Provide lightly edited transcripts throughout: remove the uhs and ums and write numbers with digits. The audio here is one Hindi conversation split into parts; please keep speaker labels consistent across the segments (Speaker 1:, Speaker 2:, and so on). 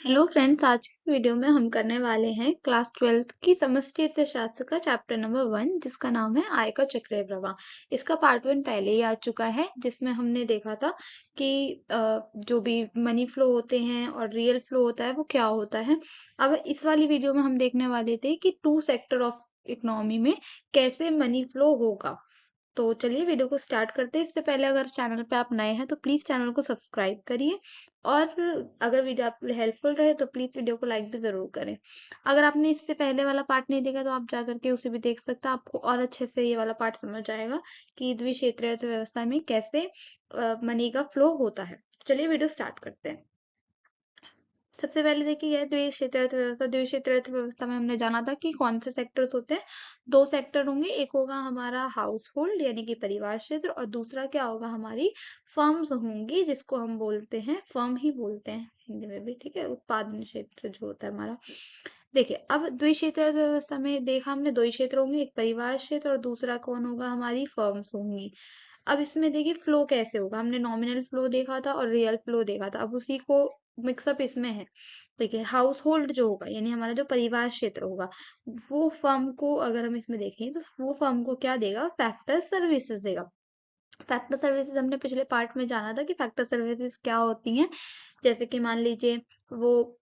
Speaker 1: हेलो फ्रेंड्स, आज की इस वीडियो में हम करने वाले हैं क्लास 12th की समष्टि अर्थशास्त्र का चैप्टर नंबर 1, जिसका नाम है आय का चक्रीय प्रवाह। इसका पार्ट 1 पहले ही आ चुका है, जिसमें हमने देखा था कि जो भी मनी फ्लो होते हैं और रियल फ्लो होता है वो क्या होता है। अब इस वाली वीडियो में हम देखने वाले थे कि टू सेक्टर ऑफ इकोनॉमी में कैसे मनी फ्लो होगा। तो चलिए वीडियो को स्टार्ट करते हैं। इससे पहले अगर चैनल पे आप नए हैं तो प्लीज चैनल को सब्सक्राइब करिए, और अगर वीडियो आपके लिए हेल्पफुल रहे तो प्लीज वीडियो को लाइक भी जरूर करें। अगर आपने इससे पहले वाला पार्ट नहीं देखा तो आप जा करके उसे भी देख सकते हैं, आपको और अच्छे से ये वाला पार्ट समझ आएगा कि द्विक्षेत्रीय अर्थव्यवस्था में कैसे मनी का फ्लो होता है। चलिए वीडियो स्टार्ट करते हैं। सबसे पहले देखिए यह द्विक्षेत्रीय अर्थव्यवस्था। द्विक्षेत्रीय अर्थव्यवस्था में हमने जाना था कि कौन से सेक्टर्स होते हैं। दो सेक्टर होंगे, एक होगा हमारा हाउस होल्ड यानी कि परिवार क्षेत्र, और दूसरा क्या होगा, हमारी फर्म्स होंगी, जिसको हम बोलते हैं, फर्म ही बोलते हैं हिंदी में भी, ठीक है, उत्पादन क्षेत्र जो होता है हमारा। देखिए अब द्विक्षेत्रीय अर्थव्यवस्था में देखा हमने, दो ही क्षेत्र होंगे, एक परिवार क्षेत्र और दूसरा कौन होगा, हमारी फर्म्स होंगी। अब इसमें देखिए फ्लो कैसे होगा, हमने नॉमिनल फ्लो देखा था और रियल फ्लो देखा था, अब उसी को मिक्सअप इसमें है। देखिए हाउस होल्ड जो होगा यानी हमारा जो परिवार क्षेत्र होगा, वो फर्म को अगर हम इसमें देखें तो वो फर्म को क्या देगा, फैक्टर सर्विसेज देगा। फैक्टर सर्विसेज हमने पिछले पार्ट में जाना था कि फैक्टर सर्विसेज क्या होती हैं। जैसे कि मान लीजिए वो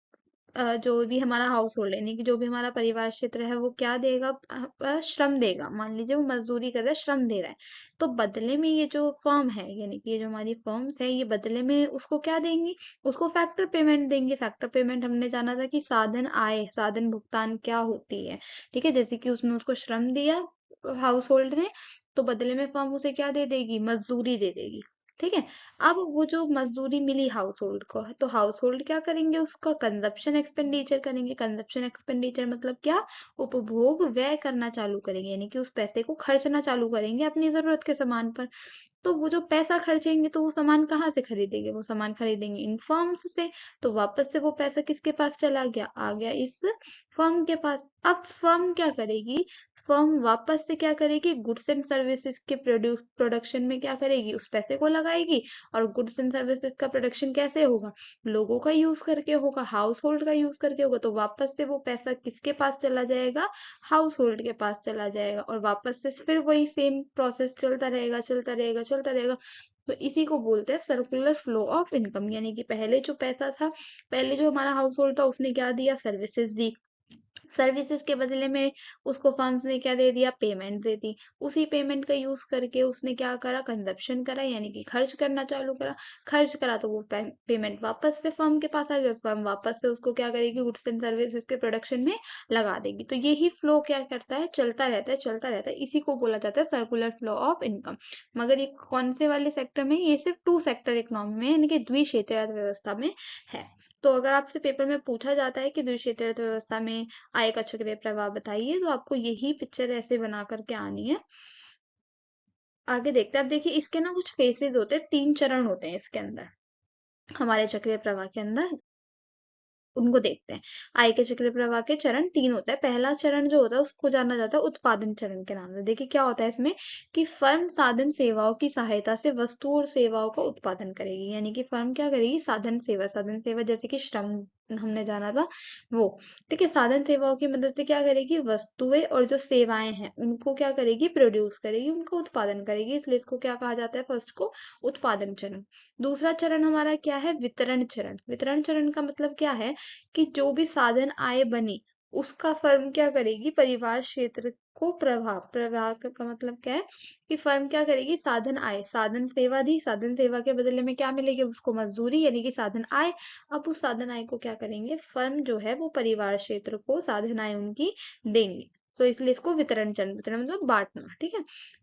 Speaker 1: जो भी हमारा हाउस होल्ड यानी कि जो भी हमारा परिवार क्षेत्र है वो क्या देगा, श्रम देगा। मान लीजिए वो मजदूरी कर रहा है, श्रम दे रहा है, तो बदले में ये जो फर्म है यानी कि ये जो हमारी फर्म्स है, ये बदले में उसको क्या देंगी, उसको फैक्टर पेमेंट देंगे। फैक्टर पेमेंट हमने जाना था कि साधन आय, साधन भुगतान क्या होती है, ठीक है। जैसे कि उसने उसको श्रम दिया हाउस होल्ड ने, तो बदले में फर्म उसे क्या दे देगी, मजदूरी दे देगी, ठीक है। अब वो जो मजदूरी मिली हाउस होल्ड को, तो हाउस होल्ड क्या करेंगे, उसका कंजप्शन एक्सपेंडिचर करेंगे। कंजप्शन एक्सपेंडिचर मतलब क्या, उपभोग व्यय करना चालू करेंगे, यानी कि उस पैसे को खर्चना चालू करेंगे अपनी जरूरत के सामान पर। तो वो जो पैसा खर्चेंगे तो वो सामान कहाँ से खरीदेंगे, वो सामान खरीदेंगे इन फर्म्स से। तो वापस से वो पैसा किसके पास चला गया, आ गया इस फर्म के पास। अब फर्म क्या करेगी, फर्म वापस से क्या करेगी, गुड्स एंड सर्विसेज के प्रोडक्शन में क्या करेगी, उस पैसे को लगाएगी। और गुड्स एंड सर्विसेज का प्रोडक्शन कैसे होगा, लोगों का यूज करके होगा, हाउस होल्ड का यूज करके होगा। तो वापस से वो पैसा किसके पास चला जाएगा, हाउस होल्ड के पास चला जाएगा, और वापस से फिर वही सेम प्रोसेस चलता रहेगा, चलता रहेगा, चलता रहेगा। तो इसी को बोलते हैं सर्कुलर फ्लो ऑफ इनकम। यानी कि पहले जो पैसा था, पहले जो हमारा हाउस होल्ड था, उसने क्या दिया, सर्विसेज दी, सर्विसेज के बदले में उसको फर्म्स ने क्या दे दिया, पेमेंट दे दी। उसी पेमेंट का यूज करके उसने क्या करा, कंजप्शन करा, यानी कि खर्च करना चालू करा। खर्च करा तो वो पेमेंट वापस से फर्म के पास आ गई, फर्म वापस से उसको क्या करेगी, गुड्स एंड सर्विसेज के प्रोडक्शन में लगा देगी। तो यही फ्लो क्या करता है, चलता रहता है, चलता रहता है। इसी को बोला जाता है सर्कुलर फ्लो ऑफ इनकम। मगर ये कौन से वाले सेक्टर में, ये सिर्फ टू सेक्टर इकोनॉमी में यानी कि द्विक्षेत्रीय अर्थव्यवस्था में है। तो अगर आपसे पेपर में पूछा जाता है कि द्विक्षेत्रीय अर्थव्यवस्था में आय का चक्रीय प्रवाह बताइए, तो आपको यही पिक्चर ऐसे बना करके आनी है। आगे देखते हैं। अब देखिए इसके ना कुछ फेसेस होते हैं, 3 चरण होते हैं इसके अंदर, हमारे चक्रीय प्रवाह के अंदर, उनको देखते हैं। आय के चक्रीय प्रवाह के चरण 3 होता है। पहला चरण जो होता है उसको जाना जाता है उत्पादन चरण के नाम से। देखिए क्या होता है इसमें, कि फर्म साधन सेवाओं की सहायता से वस्तु और सेवाओं का उत्पादन करेगी। यानी कि फर्म क्या करेगी, साधन सेवा, साधन सेवा जैसे कि श्रम हमने जाना था वो, ठीक है। साधन सेवाओं की मदद से क्या करेगी, वस्तुएं और जो सेवाएं हैं उनको क्या करेगी, प्रोड्यूस करेगी, उनको उत्पादन करेगी। इसलिए इसको क्या कहा जाता है, फर्स्ट को उत्पादन चरण। दूसरा चरण हमारा क्या है, वितरण चरण। वितरण चरण का मतलब क्या है, कि जो भी साधन आय बनी उसका फर्म क्या करेगी, परिवार क्षेत्र को प्रभाव, प्रभाव का मतलब क्या है, कि फर्म क्या करेगी, साधन आय, साधन सेवा दी, साधन सेवा के बदले में क्या मिलेगी, उसको मजदूरी यानी कि साधन आय। अब उस साधन आय को क्या करेंगे, फर्म जो है वो परिवार क्षेत्र को साधन आय उनकी देंगे। तो इसलिए इसको वितरण चरण, वितरण मतलब बांटना, ठीक है।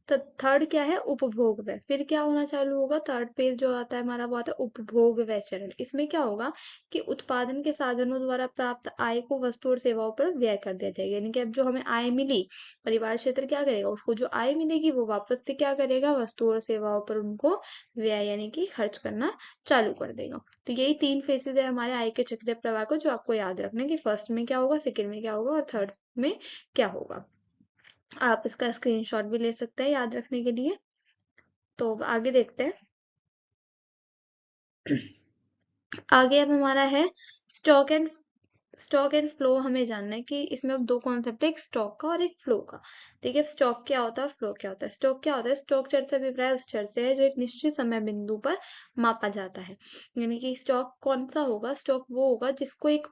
Speaker 1: तो थर्ड क्या है, उपभोग व्यय। फिर क्या होना चालू होगा, थर्ड पेज जो आता है हमारा वो आता है उपभोग व्यय चरण। इसमें क्या होगा, कि उत्पादन के साधनों द्वारा प्राप्त आय को वस्तु और सेवाओं पर व्यय कर दिया जाएगा। यानी कि अब जो हमें आय मिली, परिवार क्षेत्र क्या करेगा, उसको जो आय मिलेगी वो वापस से क्या करेगा, वस्तु और सेवाओं पर उनको व्यय यानी कि खर्च करना चालू कर देगा। तो यही 3 फेसेस है हमारे आय के चक्रीय प्रवाह को, जो आपको याद रखना है कि फर्स्ट में क्या होगा, सेकंड में क्या होगा और थर्ड में क्या होगा। आप इसका स्क्रीनशॉट भी ले सकते हैं याद रखने के लिए। तो आगे देखते हैं। आगे अब हमारा है स्टॉक एंड फ्लो हमें जानना है कि इसमें अब दो कॉन्सेप्ट है, एक स्टॉक का और एक फ्लो का। देखिए स्टॉक क्या होता है, फ्लो क्या होता है। स्टॉक क्या होता है, स्टॉक चर से अभिप्राय उस चर से है जो एक निश्चित समय बिंदु पर मापा जाता है। यानी कि स्टॉक कौन सा होगा, स्टॉक वो होगा जिसको एक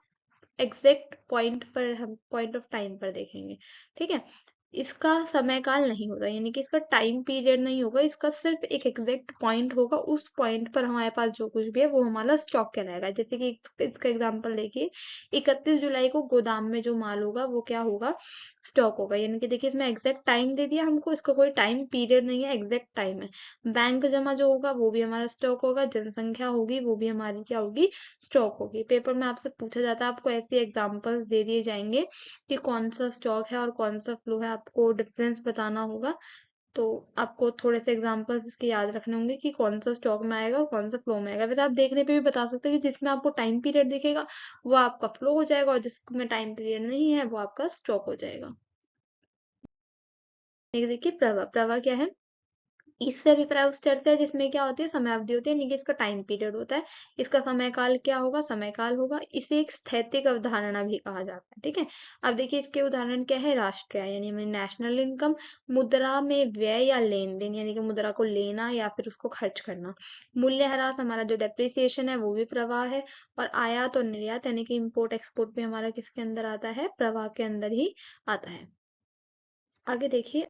Speaker 1: एग्जैक्ट पॉइंट पर हम पॉइंट ऑफ टाइम पर देखेंगे। ठीक है, इसका समय काल नहीं होगा, यानी कि इसका टाइम पीरियड नहीं होगा, इसका सिर्फ एक एग्जैक्ट पॉइंट होगा, उस पॉइंट पर हमारे पास जो कुछ भी है वो हमारा स्टॉक कहलाएगा। जैसे कि इसका एग्जांपल देखिए, 31 जुलाई को गोदाम में जो माल होगा वो क्या होगा, स्टॉक होगा। यानी कि देखिए इसमें एग्जैक्ट टाइम दे दिया हमको, इसका कोई टाइम पीरियड नहीं है, एग्जैक्ट टाइम है। बैंक जमा जो होगा वो भी हमारा स्टॉक होगा, जनसंख्या होगी वो भी हमारी क्या होगी, स्टॉक होगी। पेपर में आपसे पूछा जाता है, आपको ऐसे एग्जांपल्स दे दिए जाएंगे कि कौन सा स्टॉक है और कौन सा फ्लो है, आपको डिफरेंस बताना होगा। तो आपको थोड़े से एग्जांपल्स इसके याद रखने होंगे कि कौन सा स्टॉक में आएगा और कौन सा फ्लो में आएगा। वैसे आप देखने पे भी बता सकते हैं कि जिसमें आपको टाइम पीरियड दिखेगा वो आपका फ्लो हो जाएगा, और जिसमें टाइम पीरियड नहीं है वो आपका स्टॉक हो जाएगा। एक देखिए प्रवाह, प्रवाह क्या है, इससे अभिप्राय उस चर से है जिसमें क्या होती है, समय अवधि होती है, यानी कि इसका टाइम पीरियड होता है। इसका समय काल क्या होगा, समय काल होगा। इसे एक स्थैतिक अवधारणा भी कहा जाता है। ठीक है, अब देखिए इसके उदाहरण क्या है, राष्ट्रीय आय यानी नेशनल इनकम, मुद्रा में व्यय या लेन देन यानी कि मुद्रा को लेना या फिर उसको खर्च करना। मूल्यह्रास हमारा जो डेप्रिसिएशन है वो भी प्रवाह है। और आयात और निर्यात यानी कि इम्पोर्ट एक्सपोर्ट भी हमारा किसके अंदर आता है, प्रवाह के अंदर ही आता है। आगे देखिए,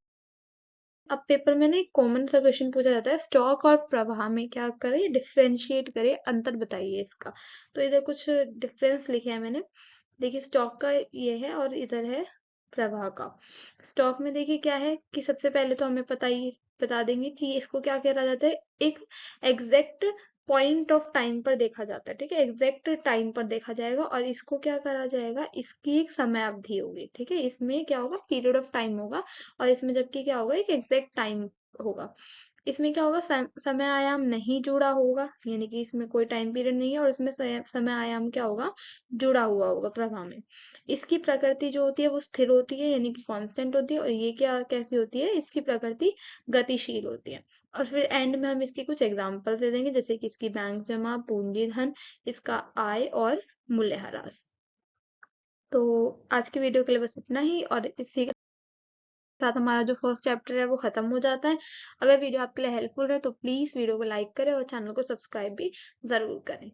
Speaker 1: अब पेपर में ना एक कॉमन सा क्वेश्चन पूछा जाता है, स्टॉक और प्रवाह में क्या करें, डिफरेंशिएट करें, अंतर बताइए इसका। तो इधर कुछ डिफरेंस लिखे हैं मैंने। देखिए स्टॉक का ये है और इधर है प्रवाह का। स्टॉक में देखिए क्या है कि सबसे पहले तो हमें बता देंगे कि इसको क्या कहा जाता है, एक एग्जैक्ट पॉइंट ऑफ टाइम पर देखा जाता है। ठीक है, एग्जैक्ट टाइम पर देखा जाएगा, और इसको क्या करा जाएगा, इसकी एक समय अवधि होगी। ठीक है, इसमें क्या होगा, पीरियड ऑफ टाइम होगा, और इसमें जबकि क्या होगा, एक एग्जैक्ट टाइम होगा। इसमें क्या होगा, समय आयाम नहीं जुड़ा होगा, यानी कि इसमें कोई टाइम पीरियड नहीं है, और इसमें समय आयाम क्या होगा, जुड़ा हुआ होगा प्रवाह में। इसकी प्रकृति जो होती है वो स्थिर होती है, यानी कि कांस्टेंट होती है, और ये क्या कैसी होती है, इसकी प्रकृति गतिशील होती है। और फिर एंड में हम इसके कुछ एग्जाम्पल दे देंगे, जैसे कि इसकी बैंक जमा, पूंजी धन, इसका आय और मूल्यह्रास। तो आज की वीडियो के लिए बस इतना ही, और इसी के साथ हमारा जो फर्स्ट चैप्टर है वो खत्म हो जाता है। अगर वीडियो आपके लिए हेल्पफुल है तो प्लीज वीडियो को लाइक करें और चैनल को सब्सक्राइब भी जरूर करें।